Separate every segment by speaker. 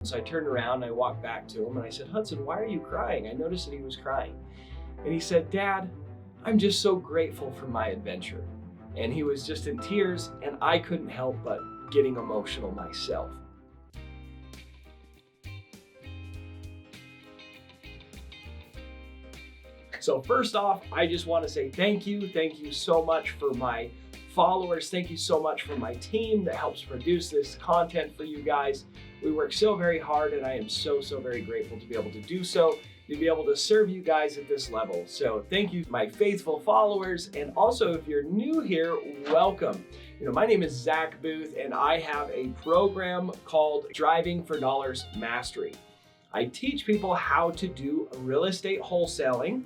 Speaker 1: So I turned around and I walked back to him and I said, "Hudson, why are you crying?" I noticed that he was crying. And he said, "Dad, I'm just so grateful for my adventure." And he was just in tears, and I couldn't help but getting emotional myself. So first off, I just want to say thank you. Thank you so much for my followers. Thank you so much for my team that helps produce this content for you guys. We work so very hard, and I am so very grateful to be able to do so, to be able to serve you guys at this level. So thank you, my faithful followers. And also, if you're new here, welcome. My name is Zach Booth, and I have a program called Driving for Dollars Mastery. I teach people how to do real estate wholesaling.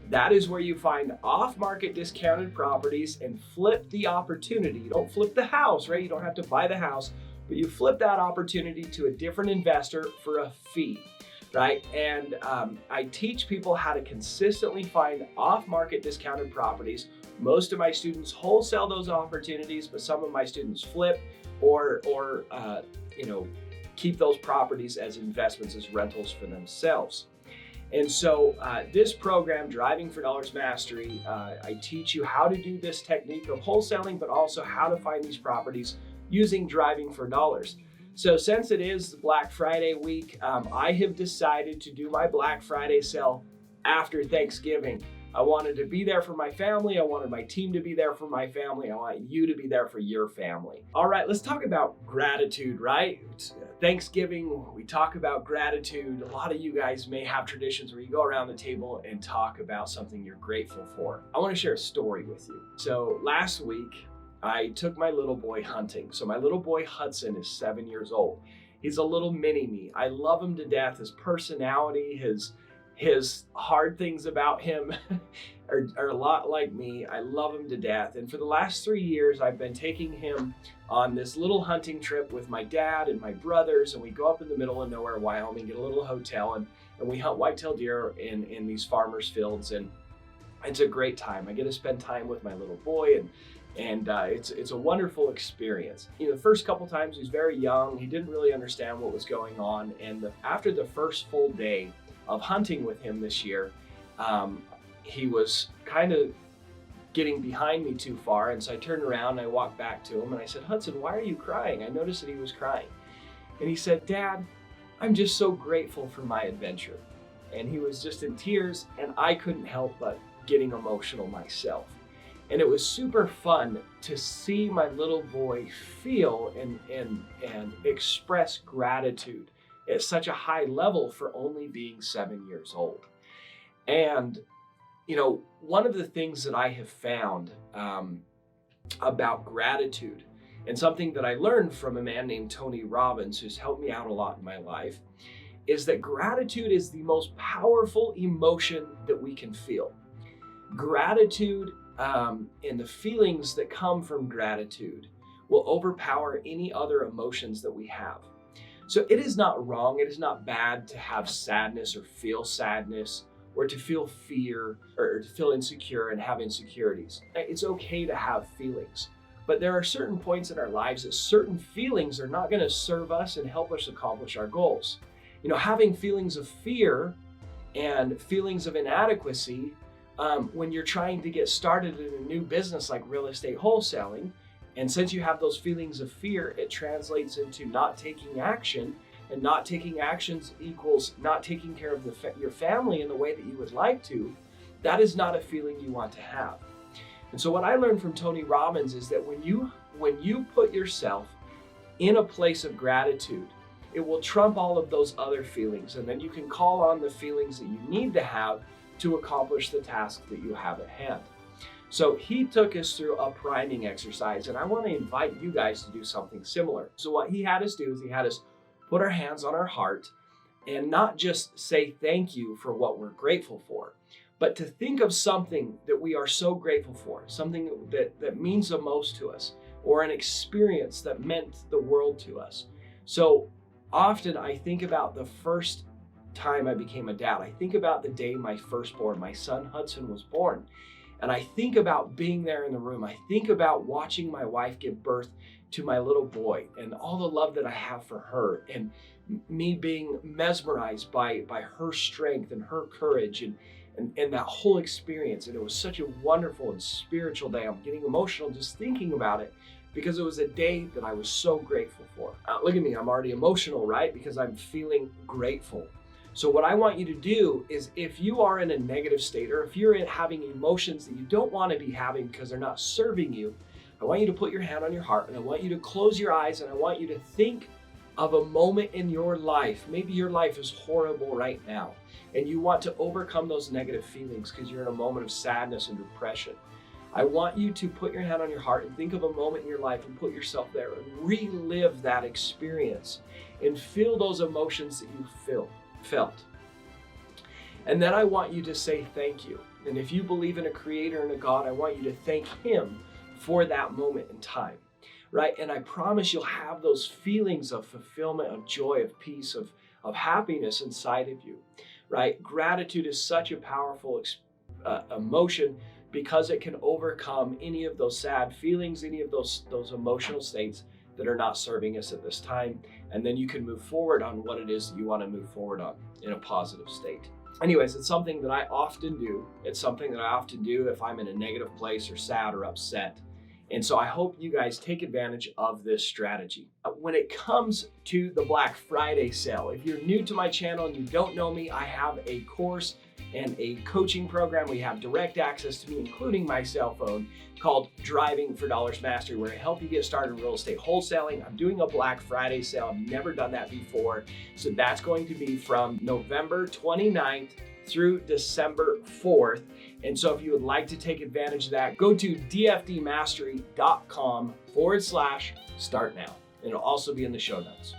Speaker 1: That is where you find off-market discounted properties and flip the opportunity. You don't flip the house, right? You don't have to buy the house, but you flip that opportunity to a different investor for a fee, right? And I teach people how to consistently find off-market discounted properties. Most of my students wholesale those opportunities, but some of my students flip or keep those properties as investments, as rentals for themselves. And so this program, Driving for Dollars Mastery, I teach you how to do this technique of wholesaling, but also how to find these properties using Driving for Dollars. So since it is Black Friday week, I have decided to do my Black Friday sale after Thanksgiving. I wanted to be there for my family. I wanted my team to be there for my family. I want you to be there for your family. All right, let's talk about gratitude, right? Thanksgiving, we talk about gratitude. A lot of you guys may have traditions where you go around the table and talk about something you're grateful for. I want to share a story with you. So last week, I took my little boy hunting. So my little boy Hudson is 7 years old. He's a little mini me. I love him to death. His personality, his hard things about him are a lot like me. I love him to death. And for the last 3 years, I've been taking him on this little hunting trip with my dad and my brothers. And we go up in the middle of nowhere, Wyoming, get a little hotel, and we hunt whitetail deer in these farmers' fields. And it's a great time. I get to spend time with my little boy, and it's a wonderful experience. The first couple times he was very young. He didn't really understand what was going on. And after the first full day of hunting with him this year, he was kind of getting behind me too far. And so I turned around and I walked back to him and I said, "Hudson, why are you crying?" I noticed that he was crying. And he said, "Dad, I'm just so grateful for my adventure." And he was just in tears, and I couldn't help but getting emotional myself. And it was super fun to see my little boy feel and express gratitude at such a high level for only being 7 years old. And, one of the things that I have found about gratitude, and something that I learned from a man named Tony Robbins, who's helped me out a lot in my life, is that gratitude is the most powerful emotion that we can feel. Gratitude and the feelings that come from gratitude will overpower any other emotions that we have. So it is not wrong, it is not bad to have sadness or feel sadness, or to feel fear or to feel insecure and have insecurities. It's okay to have feelings, but there are certain points in our lives that certain feelings are not going to serve us and help us accomplish our goals. Having feelings of fear and feelings of inadequacy when you're trying to get started in a new business like real estate wholesaling, and since you have those feelings of fear, it translates into not taking action, and not taking actions equals not taking care of your family in the way that you would like to. That is not a feeling you want to have. And so what I learned from Tony Robbins is that when you put yourself in a place of gratitude, it will trump all of those other feelings, and then you can call on the feelings that you need to have to accomplish the task that you have at hand. So he took us through a priming exercise, and I want to invite you guys to do something similar. So what he had us do is he had us put our hands on our heart and not just say thank you for what we're grateful for, but to think of something that we are so grateful for, something that means the most to us, or an experience that meant the world to us. So often I think about the first time I became a dad. I think about the day my firstborn, my son Hudson, was born. And I think about being there in the room. I think about watching my wife give birth to my little boy and all the love that I have for her, and me being mesmerized by her strength and her courage and that whole experience. And it was such a wonderful and spiritual day. I'm getting emotional just thinking about it because it was a day that I was so grateful for. Look at me, I'm already emotional, right? Because I'm feeling grateful. So what I want you to do is, if you are in a negative state, or if you're having emotions that you don't want to be having because they're not serving you, I want you to put your hand on your heart, and I want you to close your eyes, and I want you to think of a moment in your life. Maybe your life is horrible right now, and you want to overcome those negative feelings because you're in a moment of sadness and depression. I want you to put your hand on your heart and think of a moment in your life and put yourself there and relive that experience and feel those emotions that you felt. And then I want you to say thank you. And if you believe in a creator and a God, I want you to thank him for that moment in time, right? And I promise you'll have those feelings of fulfillment, of joy, of peace, of happiness inside of you, right? Gratitude is such a powerful emotion because it can overcome any of those sad feelings, any of those emotional states that are not serving us at this time. And then you can move forward on what it is that you want to move forward on in a positive state. Anyways, it's something that I often do. It's something that I often do if I'm in a negative place or sad or upset. And so I hope you guys take advantage of this strategy. When it comes to the Black Friday sale, if you're new to my channel and you don't know me, I have a course and a coaching program. We have direct access to me, including my cell phone, called Driving for Dollars Mastery, where I help you get started in real estate wholesaling. I'm doing a Black Friday sale. I've never done that before. So that's going to be from November 29th through December 4th. And so if you would like to take advantage of that, go to dfdmastery.com/start now. It'll also be in the show notes.